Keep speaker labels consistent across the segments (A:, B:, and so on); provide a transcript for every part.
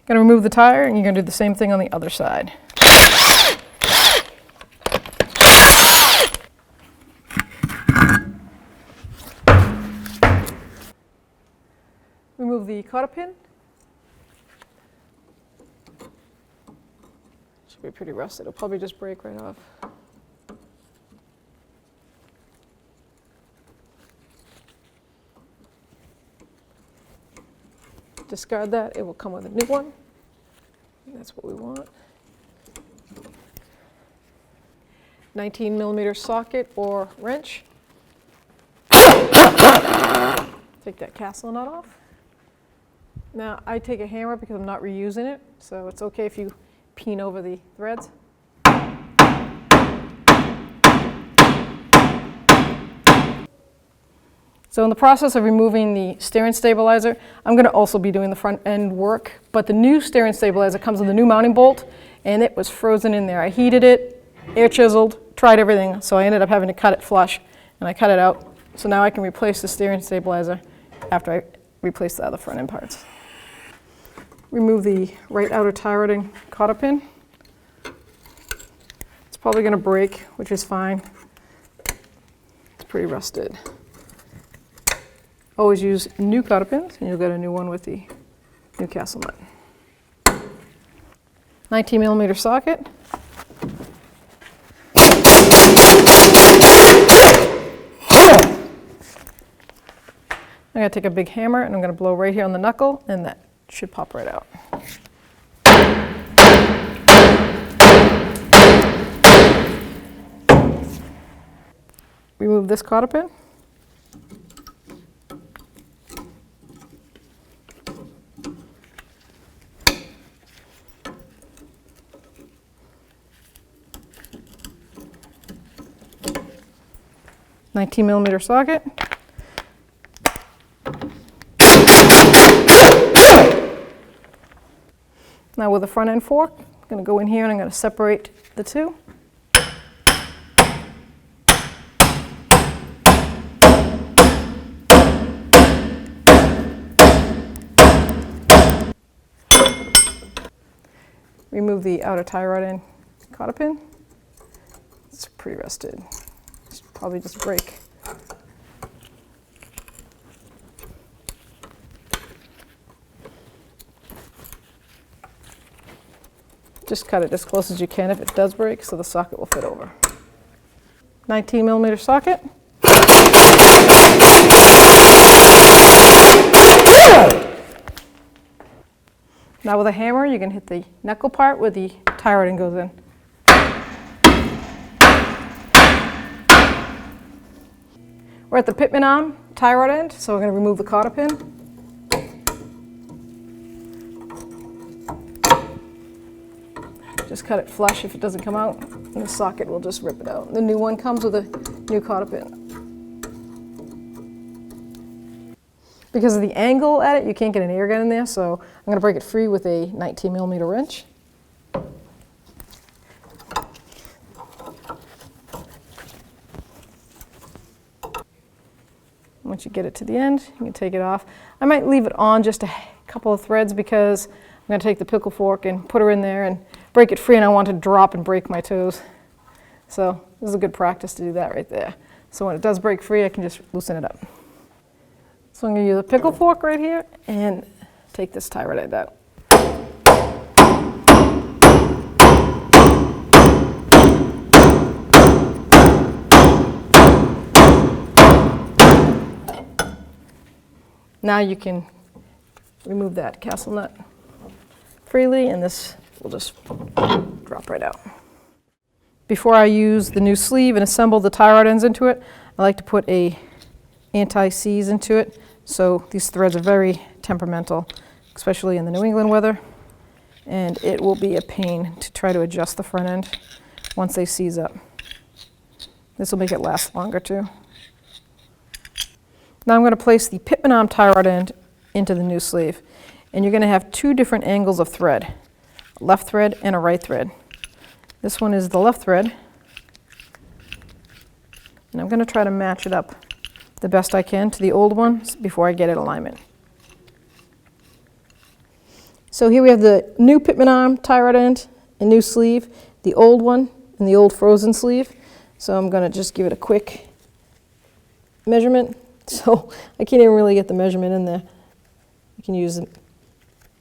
A: Going to remove the tire, and you're going to do the same thing on the other side. Remove the cotter pin. Should be pretty rusted. It'll probably just break right off. Discard that. It will come with a new one. That's what we want. 19mm socket or wrench. Take that castle nut off. Now I take a hammer because I'm not reusing it, so it's okay if you peen over the threads. So in the process of removing the steering stabilizer, I'm going to also be doing the front end work, but the new steering stabilizer comes with a new mounting bolt, and it was frozen in there. I heated it, air chiseled, tried everything, so I ended up having to cut it flush, and I cut it out. So now I can replace the steering stabilizer after I replace the other front end parts. Remove the right outer tie rod cotter pin. It's probably going to break, which is fine. It's pretty rusted. Always use new cotter pins, and you'll get a new one with the new castle nut. 19mm socket. I'm going to take a big hammer, and I'm going to blow right here on the knuckle, and that should pop right out. Remove this cotter pin. $19mm socket. Now with a front end fork, I'm going to go in here and I'm going to separate the two. Remove the outer tie rod and cotter pin. It's pretty rusted. It's probably just break. Just cut it as close as you can if it does break, so the socket will fit over. 19mm socket. Now with a hammer, you can hit the knuckle part where the tie rod goes in. We're at the Pitman arm tie rod end, so we're going to remove the cotter pin. Just cut it flush if it doesn't come out, and the socket will just rip it out. The new one comes with a new cotter pin. Because of the angle at it, you can't get an air gun in there, so I'm going to break it free with a 19mm wrench. Once you get it to the end, you can take it off. I might leave it on just a couple of threads because I'm going to take the pickle fork and put her in there and break it free, and I want to drop and break my toes. So this is a good practice to do that right there. So when it does break free, I can just loosen it up. So I'm going to use a pickle fork right here and take this tie rod end out. Now you can remove that castle nut freely, and this will just drop right out. Before I use the new sleeve and assemble the tie rod ends into it, I like to put a anti-seize into it. So these threads are very temperamental, especially in the New England weather, and it will be a pain to try to adjust the front end once they seize up. This will make it last longer too. Now I'm going to place the Pitman arm tie rod end into the new sleeve, and you're going to have two different angles of thread, a left thread and a right thread. This one is the left thread, and I'm going to try to match it up the best I can to the old one before I get it alignment. So here we have the new Pitman arm, tie rod end, and new sleeve, the old one, and the old frozen sleeve. So I'm going to just give it a quick measurement. So I can't even really get the measurement in there. You can use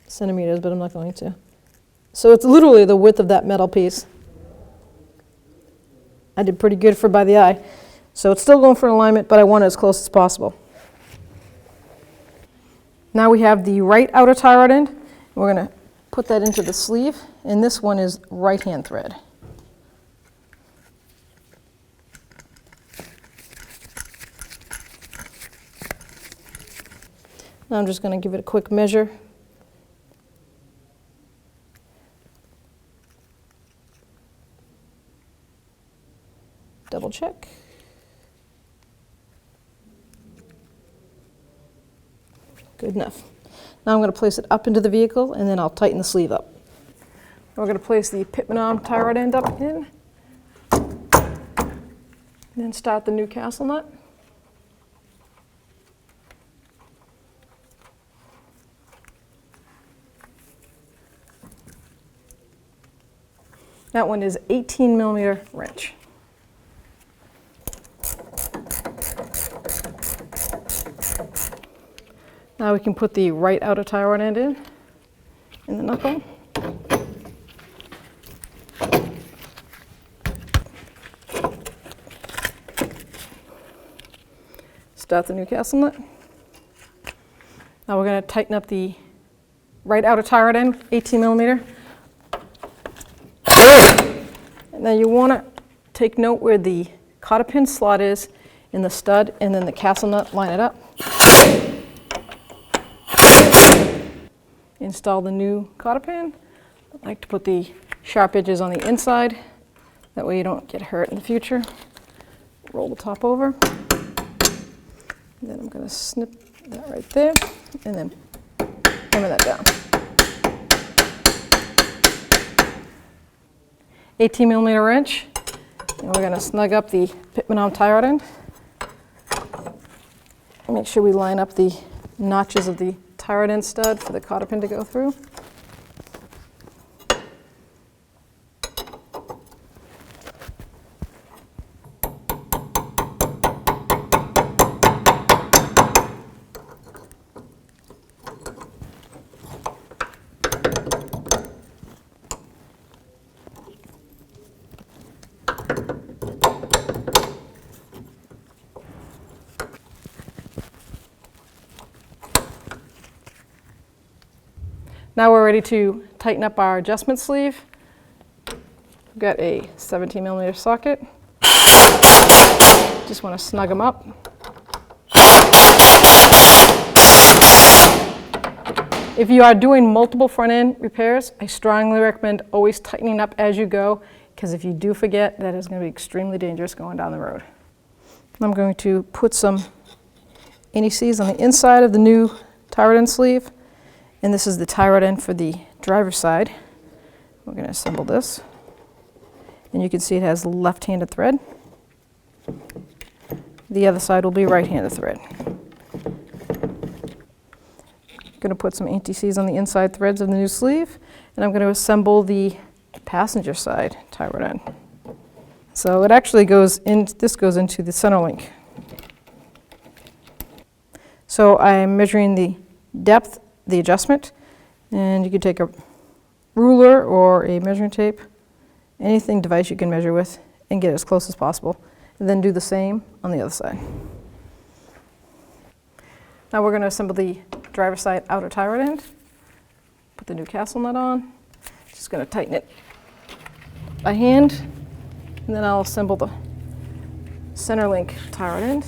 A: centimeters, but I'm not going to. So it's literally the width of that metal piece. I did pretty good for by the eye. So it's still going for an alignment, but I want it as close as possible. Now we have the right outer tie rod end. We're going to put that into the sleeve, and this one is right-hand thread. Now I'm just going to give it a quick measure. Double check. Good enough. Now I'm going to place it up into the vehicle, and then I'll tighten the sleeve up. We're going to place the Pitman arm tie rod end up in, and then start the new castle nut. That one is 18mm wrench. Now we can put the right outer tie rod end in the knuckle. Start the new castle nut. Now we're going to tighten up the right outer tie rod end, 18mm. And then you want to take note where the cotter pin slot is in the stud, and then the castle nut, line it up. Install the new cotter pan. I like to put the sharp edges on the inside. That way you don't get hurt in the future. Roll the top over. And then I'm going to snip that right there, and then hammer that down. 18mm wrench, and we're going to snug up the Pitman arm tie rod end. Make sure we line up the notches of the tie rod end stud for the cotter pin to go through. Now we're ready to tighten up our adjustment sleeve. We've got a 17mm socket. Just want to snug them up. If you are doing multiple front end repairs, I strongly recommend always tightening up as you go, because if you do forget, that is going to be extremely dangerous going down the road. I'm going to put some NECs on the inside of the new tie rod end sleeve. And this is the tie rod end for the driver's side. We're going to assemble this. And you can see it has left-handed thread. The other side will be right-handed thread. I'm going to put some anti-seize on the inside threads of the new sleeve. And I'm going to assemble the passenger side tie rod end. So it actually goes in, this goes into the center link. So I'm measuring the depth, the adjustment, and you can take a ruler or a measuring tape, anything device you can measure with, and get it as close as possible, and then do the same on the other side. Now we're going to assemble the driver's side outer tie rod end. Put the new castle nut on. Just going to tighten it by hand, and then I'll assemble the center link tie rod end.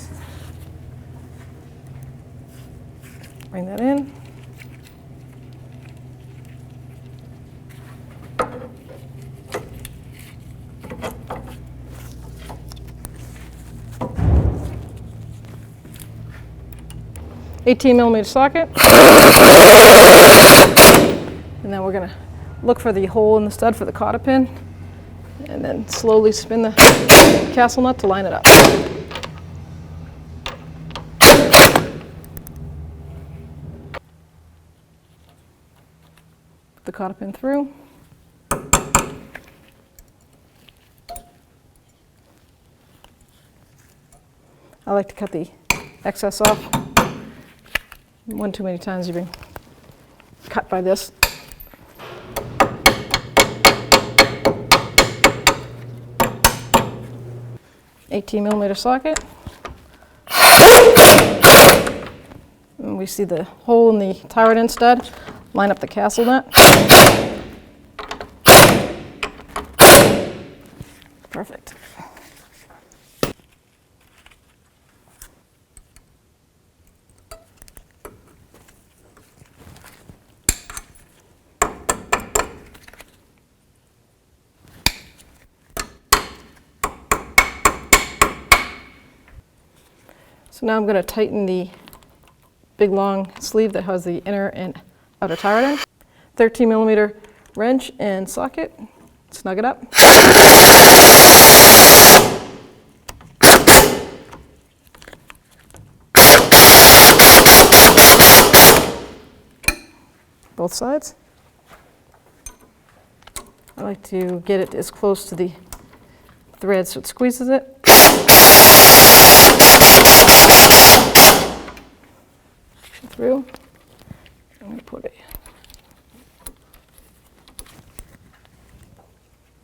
A: Bring that in. $18mm socket, and then we're going to look for the hole in the stud for the cotter pin, and then slowly spin the castle nut to line it up. the cotter pin through. I like to cut the excess off. One too many times you've been cut by this. $18mm socket. And we see the hole in the tie rod end stud. Line up the castle nut. Perfect. So now I'm going to tighten the big long sleeve that has the inner and outer tie rod end. 13mm wrench and socket. Snug it up. Both sides. I like to get it as close to the thread so it squeezes it. Through. I'm going to put it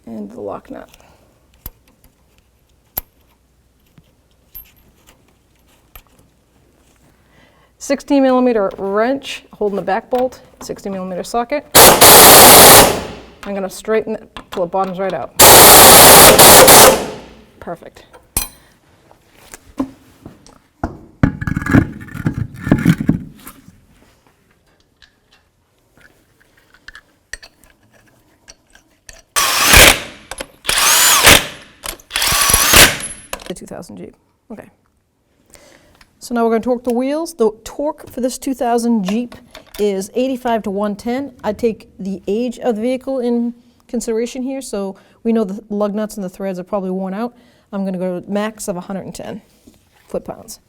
A: in the lock nut. $16mm wrench holding the back bolt, 60mm socket. I'm going to straighten it till it bottoms right out. Perfect. The 2000 Jeep. Okay. So now we're going to torque the wheels. The torque for this 2000 Jeep is 85 to 110. I take the age of the vehicle in consideration here, so we know the lug nuts and the threads are probably worn out. I'm going to go to max of 110 foot-pounds.